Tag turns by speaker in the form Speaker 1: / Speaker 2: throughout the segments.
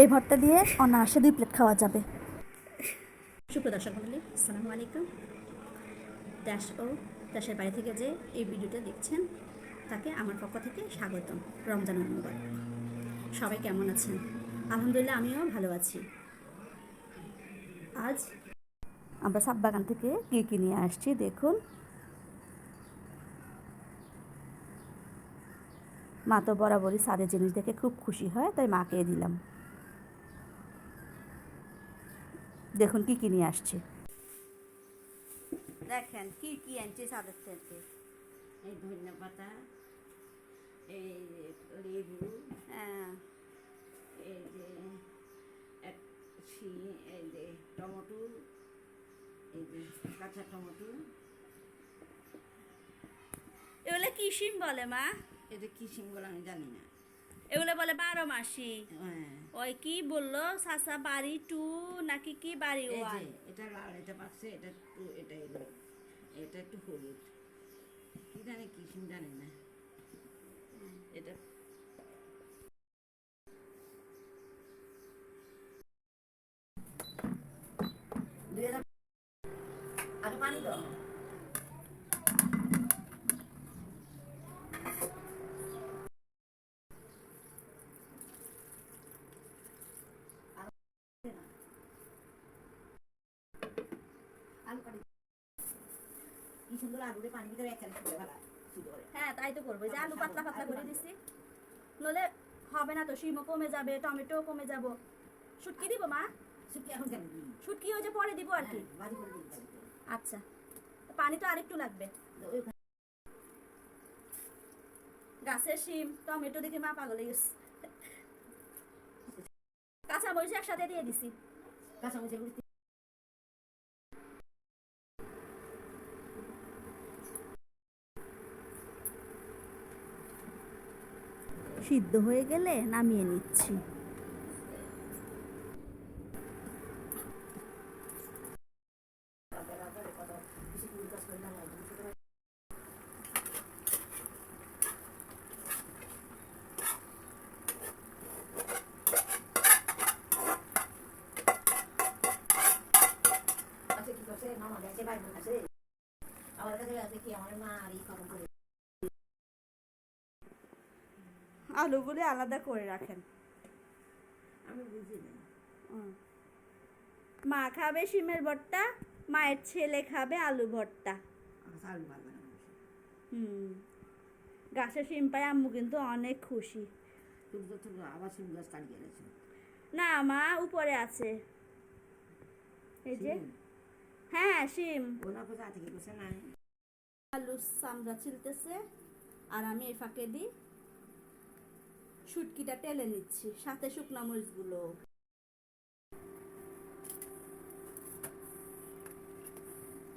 Speaker 1: এই ভর্তা দিয়ে অনায়াসে 2 প্লেট খাওয়া যাবে।
Speaker 2: সুপ্রদর্শক মণ্ডলী, আসসালামু আলাইকুম। দেশ ও দেশের বাইরে থেকে যে এই ভিডিওটা দেখছেন তাকে আমার পক্ষ থেকে স্বাগতম। রমজানুল মুবারক। সবাই কেমন আছেন? আলহামদুলিল্লাহ, আমিও ভালো আছি। আজ
Speaker 1: আমরা সাত বাগান থেকে কী নিয়ে আসছি দেখুন। মা তো বরাবরই সাদের জিনিস দেখে খুব খুশি হয়, তাই মাকে দিলাম। দেখুন কী নিয়ে আসছি, দেখেন কি আনছি সাদের থেকে।
Speaker 2: এই ধনিয়া পাতা, এই লেবু,
Speaker 1: হ্যাঁ,
Speaker 2: এই যে এই যে টমেটো, এই যে কাঁচা টমেটো।
Speaker 1: এগুলো কি সিম বলে মা?
Speaker 2: এটা কি সিম বলে আমি জানি না।
Speaker 1: এগুলো বলে 12 মাসি।
Speaker 2: হ্যাঁ,
Speaker 1: ওই কি বললো সাসা বাড়ি 2 নাকি কি বাড়ি 1?
Speaker 2: এটা লাল, এটা পাচ্ছে, এটা একটু, এটা একটু হলুদ, কি জানি কি সিম জানি না। এটা আগে পানি দাও। কি সুন্দর আলুরে পানি ভিতরে একখানে ছুঁড়ে ফেলা।
Speaker 1: হ্যাঁ, তাই তো করবো। যে আলু পাতলা পাতলা করে দিছি, নলে হবে না তো। শিমও কমে যাবে, টমেটো কমে যাব। শুটকি দিব মা?
Speaker 2: শুটকি এখন কেন?
Speaker 1: শুটকি ওই যে পরে দিব আর কি।
Speaker 2: বাড়ি করে দিন।
Speaker 1: আচ্ছা, পানি তো আরেকটু লাগবে। গাছের শিম টমেটো দেখে মা পাগল হয়ে গেছে। কাঁচা মরিচ একসাথে দিয়ে দিছি।
Speaker 2: কাঁচা মরিচ
Speaker 1: সিদ্ধ হয়ে গেলে নামিয়ে নিচ্ছি। আলুগুলি আলাদা করে রাখেন।
Speaker 2: আমি বুঝি না।
Speaker 1: মা খাবে শিমের ভর্তা, মায়ের ছেলে খাবে আলু ভর্তা।
Speaker 2: আলু ভালো না।
Speaker 1: গাছের শিম পায় আম্মু কিন্তু অনেক খুশি।
Speaker 2: আবার শিম গাছ কাটিয়ে গেছে।
Speaker 1: না মা, উপরে আছে এই যে। হ্যাঁ, শিম। আলু চামড়া ছিলতেছে আর আমি এই ফাঁকে দিই শুটকিটা টেলে নিচ্ছি, সাথে শুকনা মরিচগুলো।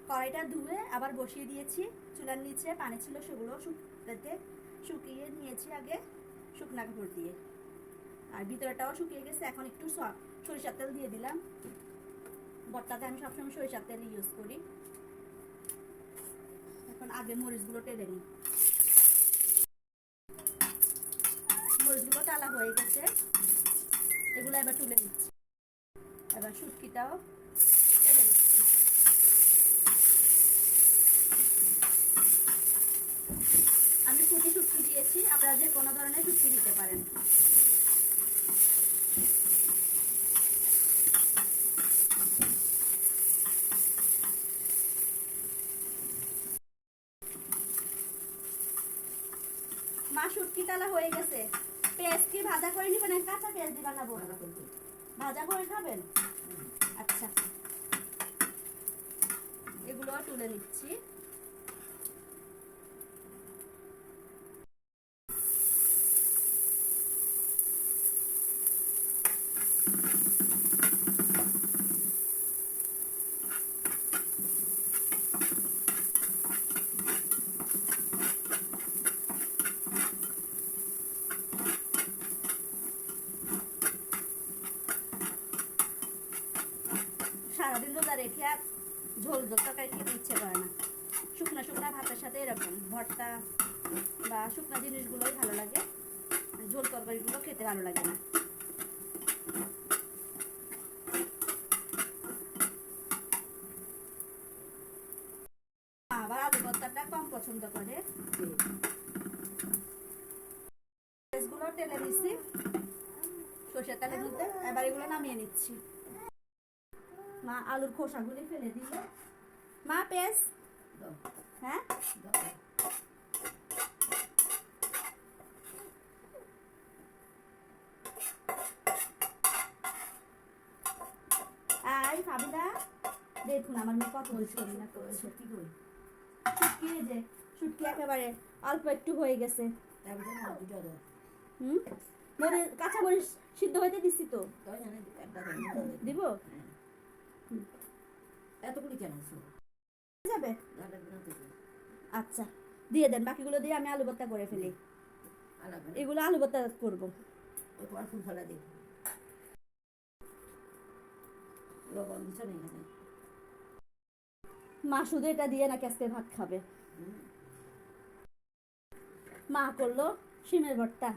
Speaker 1: কড়াইটা ধুয়ে আবার বসিয়ে দিয়েছি চুলার নিচে। পানি ছিল সেগুলো শুকিয়ে নিয়েছি আগে শুকনা কাপড় দিয়ে। আর ভিতরটাও শুকিয়ে গেছে। এখন একটু সরিষার তেল দিয়ে দিলাম। ভর্তাতে আমি সবসময় সরিষার তেল ইউজ করি। এখন আগে মরিচগুলো টেলে নিই। মরিচগুলো টালা হয়ে গেছে, এগুলো এবার তুলে নিচ্ছি। এবার শুটকিটাও টেলে নিচ্ছি। আমি ফুটি শুটকি দিয়েছি, আপনারা যে কোনো ধরনের শুটকি দিতে পারেন। মা শুটকি টালা হয়ে গেছে। পেঁয়াজ কি ভাজা করে নিবেন না কাঁচা পেঁয়াজ দিয়ে বানাবো? ভাজা করে খাবেন? আচ্ছা, এগুলো তুলে নিচ্ছি। সারাদিন রোজা রেখে আর ঝোল তরকারি খেতে ইচ্ছে করে না। শুকনা ভাতের সাথে এরকম ভর্তা বা শুকনা জিনিসগুলোই ভালো লাগে, ঝোল তরকারিগুলো খেতে ভালো লাগে না। পছন্দ করে। পেঁয়াজগুলো টেলে দিচ্ছি সরষের তেলের মধ্যে, এবার এগুলো নামিয়ে নিচ্ছি। মা আলুর খোসাগুলি ফেলে দিল। মা পেঁয়াজ, হ্যাঁ আই ভাবিদা দেখুন আমার মেয়ে কত পরিষ্কার না করেছে। কি করি শুটকি, এই যে শুটকি একেবারে অল্প একটু হয়ে গেছে। মরিচ, কাঁচা মরিচ সিদ্ধ হইতে দিচ্ছি তো, দিব
Speaker 3: এতগুলি কেন
Speaker 1: যাবে। আচ্ছা দিয়ে দেন, বাকিগুলো দিয়ে আমি আলু ভর্তা করে ফেলি। এগুলো আলু ভর্তা করবো।
Speaker 3: ফুল ফেলা দিই, লবণ দিছ না এখানে।
Speaker 1: মা শুধু এটা দিয়ে নাকি আজকে ভাত খাবে। মা করলো শিমের ভর্তা।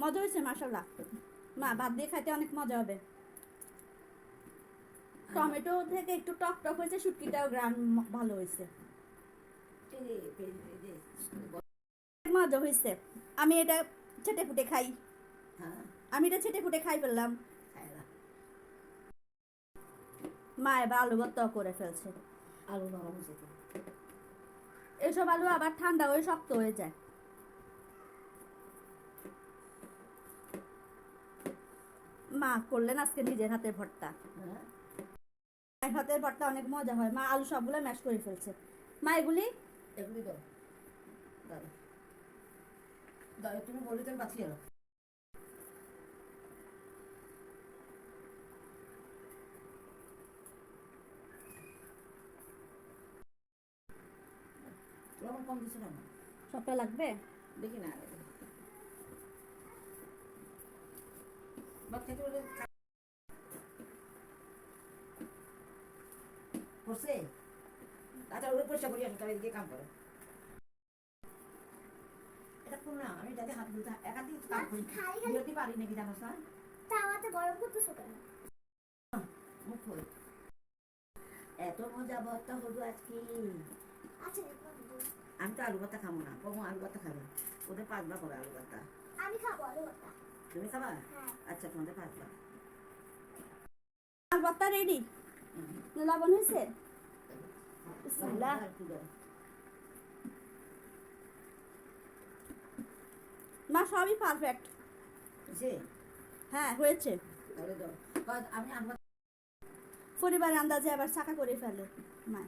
Speaker 1: মজা হয়েছে মাশাআল্লাহ। মা ভাত দিয়ে খাইতে অনেক মজা হবে। টমেটো থেকে একটু টক টক হয়েছে, শুটকিটাও গ্রান ভালো হয়েছে, মজা হয়েছে। আমি এটা ছেটে ফুটে খাই, আমি এটা ছেটে ফুটে খাই ফেললাম। মা এবার আলু ভর্তাও করে ফেলছে।
Speaker 3: আলু নরম হয়েছে,
Speaker 1: এসব আলু আবার ঠান্ডা হয়ে শক্ত হয়ে যায়। মা করলেন আজকে নিজের হাতের ভর্তা। মায়ের হাতের ভর্তা অনেক মজা হয়। মা আলু সবগুলো ম্যাশ করে ফেলছে। মা এগুলি
Speaker 3: দাও দাও, তুমি বলি তুমি পাঠিয়ে দাও। লবণ কম দিচ্ছে না,
Speaker 1: সবটা লাগবে
Speaker 3: দেখি না ভাত খেতে বলে করছে। আচ্ছা ওগুলো পরিষ্কার করি আসো, তাহলে এদিকে কাম করো। এটা কোন না, আমি যাতে হাত ধুতে একাধিক কাম করি, বিরতি পারি নাকি জানো না।
Speaker 4: তাওয়াতে গরম করতেছো কেন?
Speaker 3: মুখ খোল। এত মজা ভর্তা হলো আজকে।
Speaker 4: আচ্ছা
Speaker 3: আমি তো আলু ভর্তা খাবো না, কমো আলু ভর্তা খাবে, ওদের 5 বার করে আলু ভর্তা।
Speaker 4: আমি খাবো আলু ভর্তা।
Speaker 3: তুমি খাবা?
Speaker 4: হ্যাঁ।
Speaker 3: আচ্ছা তোমাদের 5 বার।
Speaker 1: আলু ভর্তা রেডি। লবণ হয়েছে? বিসমিল্লাহ। মা সবই পারফেক্ট। হ্যাঁ হয়েছে।
Speaker 3: তাহলে দাও, আমি আলু
Speaker 1: পরিবারের আন্দাজে আবার ছাকা করে ফেলে মা।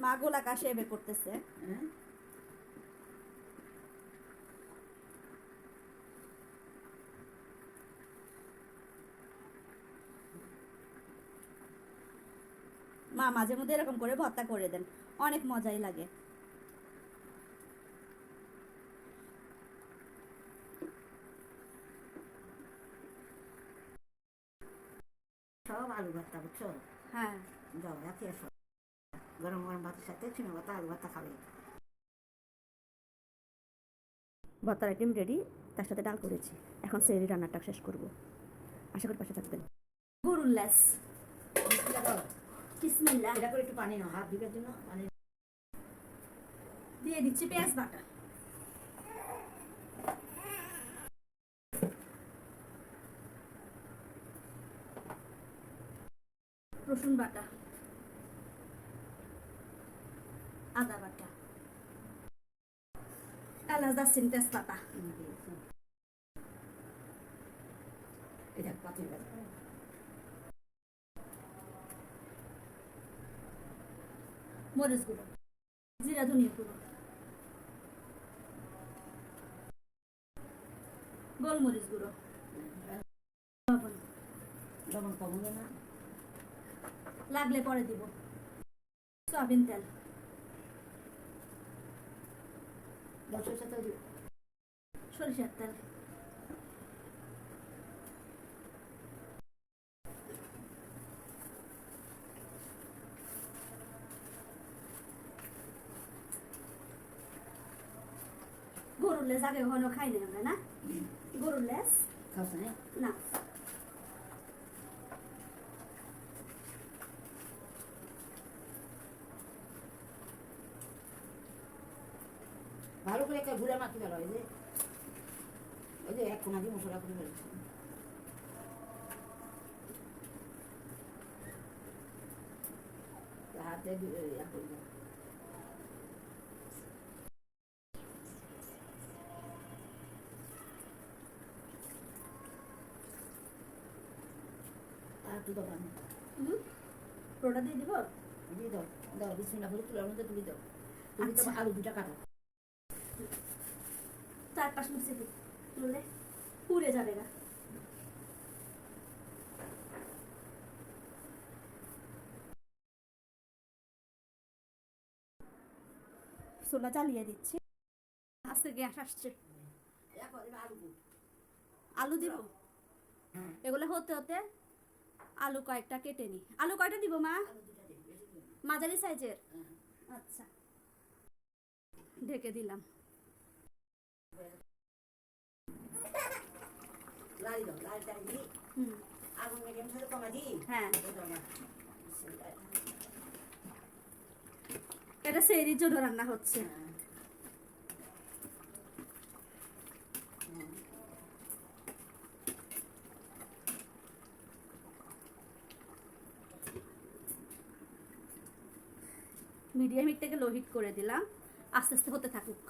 Speaker 1: মা গোলা কাশে এবার করতেছে।
Speaker 3: হ্যাঁ
Speaker 1: মা মাঝে মধ্যে এরকম করে ভর্তা করে দেন, অনেক মজাই লাগে।
Speaker 3: সব আলু ভর্তা, বুঝছো?
Speaker 1: হ্যাঁ
Speaker 3: যাও রাখি আসো, গরম গরম ভাতের সাথে চিনি ভর্তা আলু ভর্তা খাবে।
Speaker 1: ভর্তার আইটেম রেডি, তার সাথে ডাল করেছি। এখন সেরি রান্নাটা শেষ করব, আশা করি পাশে থাকবেন। গরুর লেস, বিসমিল্লাহ।
Speaker 3: এটা করে একটু পানি নাও, হাত ধুবার জন্য পানি
Speaker 1: দিয়ে দিচ্ছি পেঁয়াজ বাটা, রসুন বাটা, আদা বাটা, এলাচ দারচিনি তেজপাতা,
Speaker 3: এটা পাতিল
Speaker 1: মরিচ গুঁড়ো, জিরা ধনিয়া গুঁড়ো, গোলমরিচ গুঁড়ো, লবণ
Speaker 3: লবণ কম হলো না,
Speaker 1: লাগলে পরে দিব, সয়াবিন তেল,
Speaker 3: সরষের সাথে
Speaker 1: সরিষার তেল, গরুর লেজ আগে কখনো খাইনি আমরা, না গরুর লেজ
Speaker 3: খাওয়া
Speaker 1: না।
Speaker 3: ভালো করে একটা ঘুরে মাখি ভালো ওই যে এক কোনা দিয়ে মশলা করে ফেলছি হাতে আর একটু দোকান
Speaker 1: পুরোটা দিয়ে দিব।
Speaker 3: দিয়ে দাও দাও বিসমিল্লাহ করে তুলার মধ্যে তুলে দাও তুমি তো
Speaker 1: আচ্ছা।
Speaker 3: আলু দুটা কাটো
Speaker 1: 4-5 মিনিট থেকে তুললে পুড়ে যাবে না। চুলা জ্বালিয়ে দিচ্ছি। আজকে গ্যাস আসছে।
Speaker 3: দেখো এবার আলু কুট
Speaker 1: আলু দিব।
Speaker 3: হ্যাঁ
Speaker 1: এগুলো হতে হতে আলু কয়েকটা কেটে নি। আলু কয়টা দিব মা?
Speaker 3: আলু দুটা দিবি বেশি দিবি না।
Speaker 1: মাঝারি সাইজের।
Speaker 3: হ্যাঁ
Speaker 1: আচ্ছা, ঢেকে দিলাম।
Speaker 3: লাড়ি দাও লাড়ি টাড়ি দিই
Speaker 1: হুম,
Speaker 3: আগুন মিডিয়াম সাথে কমা দিই
Speaker 1: হ্যাঁ।
Speaker 3: এই দাও না। বিসমিল্লাহ।
Speaker 1: এটা সেরির জন্য রান্না হচ্ছে।
Speaker 3: হ্যাঁ। হুম।
Speaker 1: মিডিয়াম হিট থেকে লো হিট করে দিলাম, আস্তে আস্তে হতে থাকুক।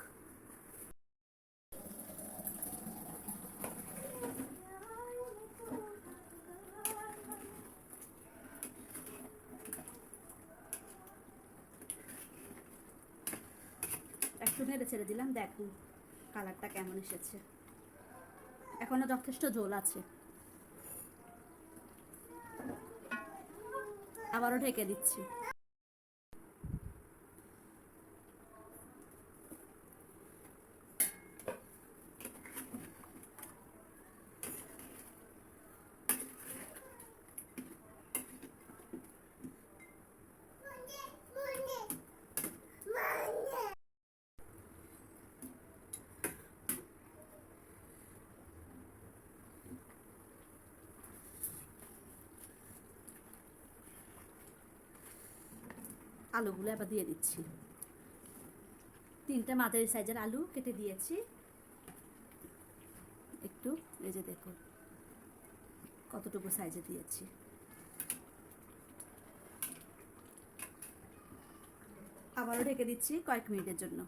Speaker 1: একটু নেড়ে ছেড়ে দিলাম, দেখুন কালারটা কেমন এসেছে। এখনো যথেষ্ট ঝোল আছে। আবারও ঢেকে দিচ্ছি। আলুগুলো এবার দিয়ে দিচ্ছি। 3টে মাঝারি সাইজের আলু কেটে দিয়েছি। একটু এই যে দেখুন কতটুকু সাইজে দিয়েছি। আবারও ঢেকে দিচ্ছি কয়েক মিনিটের জন্য।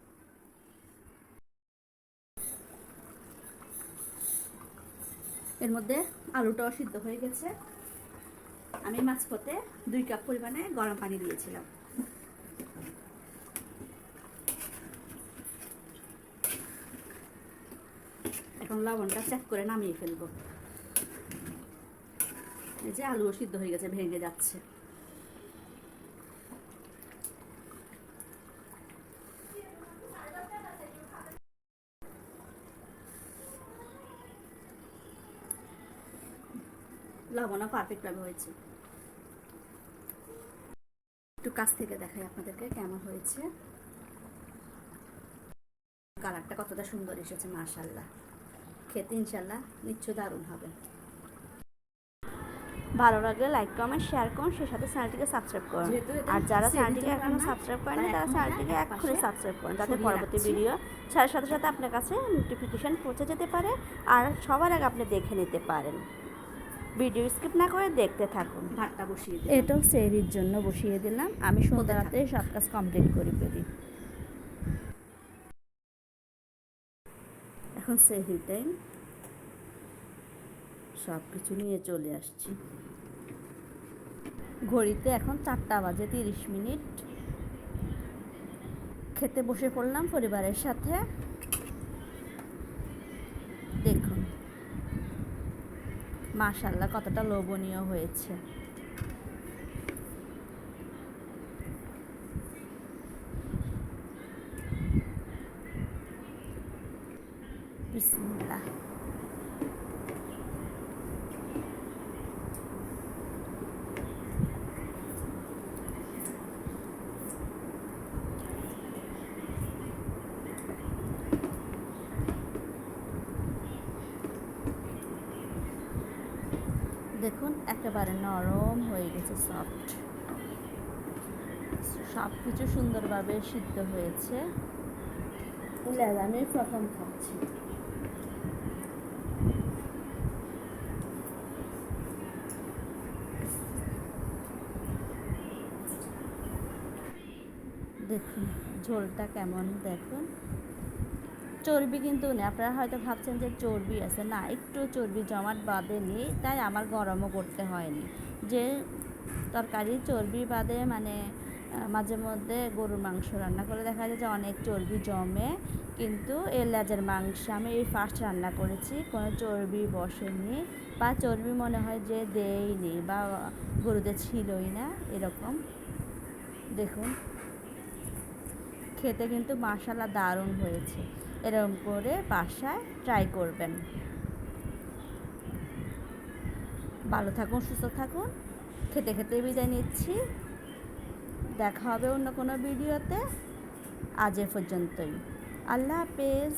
Speaker 1: এর মধ্যে আলুটাও সিদ্ধ হয়ে গেছে। আমি মাঝপথে 2 কাপ পরিমাণে গরম পানি দিয়েছিলাম। এখন লবণটা চেক করে নামিয়ে ফেলবো। এই যে আলুও সিদ্ধ হয়ে গেছে, ভেঙে যাচ্ছে। লবণও পারফেক্টভাবে হয়েছে। একটু কাছ থেকে দেখাই আপনাদেরকে কেমন হয়েছে। কালারটা কতটা সুন্দর এসেছে, মাশাআল্লাহ। খেতে ইনশাআল্লাহ নিশ্চয় দারুণ হবে। ভালো লাগলে লাইক কমেন্ট শেয়ার করুন, সেই সাথে চ্যানেলটিকে সাবস্ক্রাইব করুন। আর যারা চ্যানেলটিকে এখনো সাবস্ক্রাইব করেনি তারা চ্যানেলটিকে এখনই সাবস্ক্রাইব করুন, যাতে পরবর্তী ভিডিও ছাড়ার সাথে সাথে আপনার কাছে নোটিফিকেশন পৌঁছে যেতে পারে আর সবার আগে আপনি দেখে নিতে পারেন। ভিডিও স্কিপ না করে দেখতে থাকুন। ভাতটা বসিয়ে দিই।
Speaker 2: এটাও সেরির জন্য বসিয়ে দিলাম। আমি সন্ধ্যা রাতে সব কাজ কমপ্লিট করে ফেলি। এখন সেহরি টাইম, সব কিছু নিয়ে চলে আসছি। ঘড়িতে এখন 4:30 খেতে বসে পড়লাম পরিবারের সাথে। দেখুন মাশাআল্লাহ কতটা লোভনীয় হয়েছে। বিসমিল্লাহ। দেখুন একেবারে নরম হয়ে গেছে, সফট। সব কিছু সুন্দরভাবে সিদ্ধ হয়েছে।
Speaker 1: লেজ আমি প্রথম খাচ্ছি।
Speaker 2: দেখুন ঝোলটা কেমন, দেখুন চর্বি কিন্তু নেই। আপনারা হয়তো ভাবছেন যে চর্বি আছে, না, একটু চর্বি জমাট বাঁধেনি, তাই আমার গরমও করতে হয়নি। যে তরকারি চর্বি বাদে মানে মাঝে মধ্যে গরুর মাংস রান্না করে দেখা যায় যে অনেক চর্বি জমে, কিন্তু এই লেজের মাংস আমি এই ফার্স্ট রান্না করেছি, কোনো চর্বি বসেনি বা চর্বি মনে হয় যে দেয়নি বা গরুদের ছিলই না এরকম। দেখুন খেতে কিন্তু মাশাআল্লাহ দারুণ হয়েছে। এরকম করে বাসায় ট্রাই করবেন। ভালো থাকুন, সুস্থ থাকুন। খেতে খেতে বিদায় নিচ্ছি। দেখা হবে অন্য কোনো ভিডিওতে। আজ এ পর্যন্তই। আল্লাহ হাফেজ।